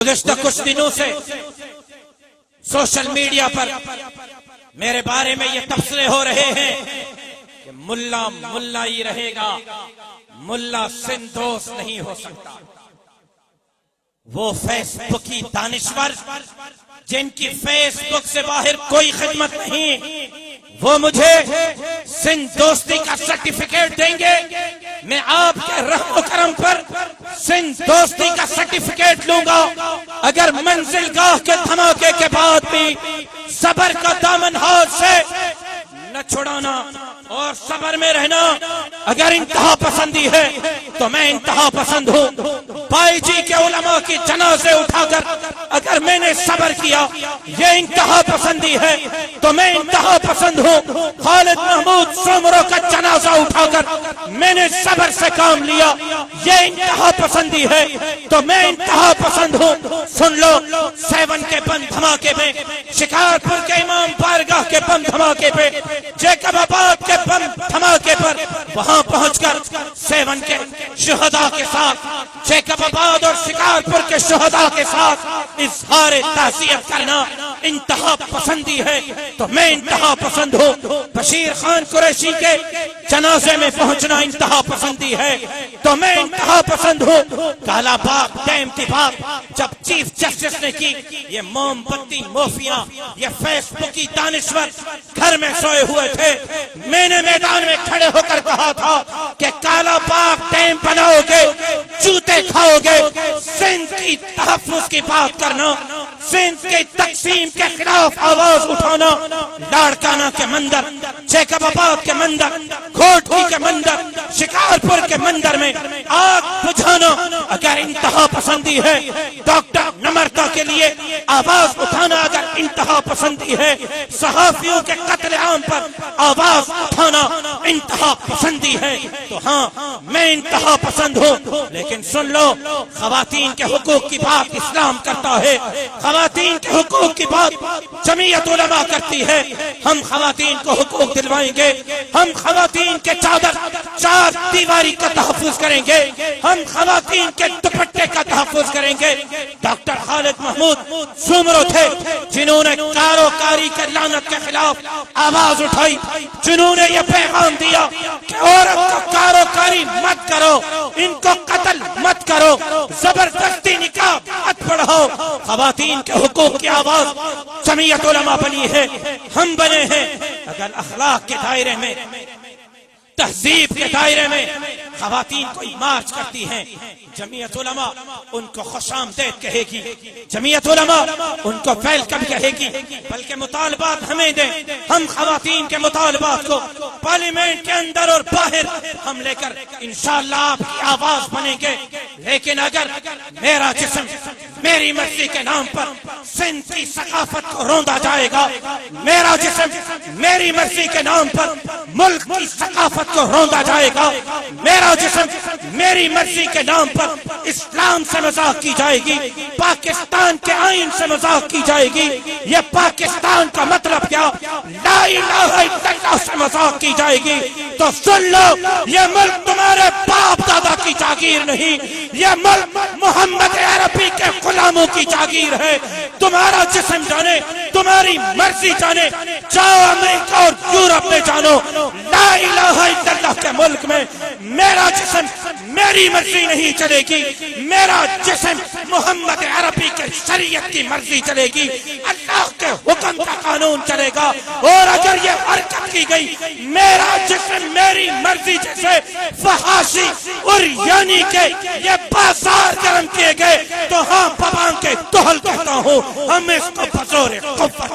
گزشتہ کچھ دنوں سے سوشل میڈیا پر میرے بارے میں یہ تبصرے ہو رہے ہیں کہ ملا ملا ہی رہے گا، ملا سندھ دوست نہیں ہو سکتا۔ وہ فیس بک کی دانشور جن کی فیس بک سے باہر کوئی خدمت نہیں، وہ مجھے سندھ دوستی کا سرٹیفکیٹ دیں گے، میں آپ کے رحم و کرم پر سندھ دوستی کا سرٹیفکیٹ لوں گا۔ اگر منزل گاہ کے دھماکے کے بعد بھی صبر کا دامن ہاتھ سے نہ چھڑانا اور صبر میں رہنا، اگر انتہا پسندی ہے تو میں انتہا پسند ہوں۔ بائی جی کے علماء کی جنازے اٹھا کر اگر میں نے صبر کیا یہ انتہا پسندی ہے تو میں انتہا پسند ہوں۔ خالد محمود سومرو کا جنازہ اٹھا کر میں نے صبر سے کام لیا یہ انتہا پسندی ہے تو میں انتہا پسند ہوں۔ سن لو، 7 کے بم دھماکے میں، شکارپور کے امام بارگاہ کے بم دھماکے پہ، جیکب آباد کے بم دھماکے پر وہاں پہنچ کر 7 کے شہداء کے ساتھ، جیکب آباد اور شکارپور کے شہداء کے ساتھ اظہار تعزیت کرنا انتہا پسندی ہے تو میں انتہا پسند ہوں۔ بشیر خان قریشی کے جنازے میں پہنچنا انتہا پسندی ہے تو میں انتہا پسند ہوں۔ کالا باغ ڈیم کی بات جب چیف جسٹس نے کی، یہ موم بتی موفیاں، یہ فیس بک کی دانشور گھر میں سوئے ہوئے تھے، میں نے میدان میں کھڑے ہو کر کہا تھا کہ کالا باغ ڈیم بناؤ گے جوتے کھاؤ گے۔ سندھ کی تحفظ کی بات کرنا، سندھ کی تقسیم کے خلاف آواز اٹھانا، لاڑکانہ کے مندر، جیکب آباد کے مندر، گھوٹھی کے مندر، شکارپور کے مندر میں آگ بجھانا اگر انتہا پسندی ہے، ڈاکٹر نمرتا کے لیے آواز اٹھانا اگر انتہا پسندی ہے، صحافیوں کے قتل عام پر آواز اٹھانا انتہا پسندی ہے تو ہاں میں انتہا پسند ہوں۔ لیکن سن لو، خواتین کے حقوق کی بات اسلام کرتا ہے، خواتین کے حقوق کی بات جمعیت علماء کرتی ہے۔ ہم خواتین کو حقوق دلوائیں گے، ہم خواتین کے چار دیواری کا تحفظ کریں گے، ہم خواتین کے دوپٹے کا تحفظ کریں گے۔ ڈاکٹر خالد محمود سومرو تھے جنہوں نے کاروکاری کے لعنت کے خلاف آواز اٹھائی، جنہوں نے یہ پیغام دیا کہ عورت کو کاروکاری مت کرو، ان کو قتل مت کرو، زبردستی نکاح مت پڑھاؤ۔ خواتین کے حقوق کی آواز جمعیت علماء بنی ہے، ہم بنے ہیں۔ اگر اخلاق کے دائرے میں، تہذیب کے دائرے میں خواتین کوئی مارچ کرتی ہیں، جمعیت علماء ان کو خوش آمدید کہے گی، جمعیت علماء ان کو ویلکم کہے گی، بلکہ مطالبات ہمیں دیں، ہم خواتین کے مطالبات کو پارلیمنٹ کے اندر اور باہر ہم لے کر انشاءاللہ آپ کی آواز بنیں گے۔ لیکن اگر میرا جسم میری مرضی کے نام پر سندھ کی ثقافت کو روندا جائے گا، میرا جسم میری مرضی کے نام پر ملک کی ثقافت کو روندا جائے گا، میرا جسم میری مرضی کے نام پر اسلام سے مذاق کی جائے گی، پاکستان کے آئین سے مذاق کی جائے گی، یہ پاکستان کا مطلب کیا، لا الہ الا اللہ سے مذاق کی جائے گی، تو سن لو، یہ ملک تمہارے باپ دادا کی جاگیر نہیں، یہ ملک محمد عربی کے غلاموں کی جاگیر ہے۔ تمہارا جسم جانے، تمہاری مرضی جانے، جاؤ امریکہ اور یورپ میں جانو، لا الہ الا اللہ کے ملک میں میرا جسم میری مرضی نہیں چلے گی، میرا جسم محمد عربی کے شریعت کی مرضی چلے گی، اللہ کے حکم کا قانون چلے گا۔ اور اگر یہ حرکت کی گئی میرا جسم میری مرضی جیسے فحاشی اور یعنی کہ یہ بازار گرم کیے گئے تو ہاں بابا کے توہل کہتا ہوں، ہم اس کو بزور قوت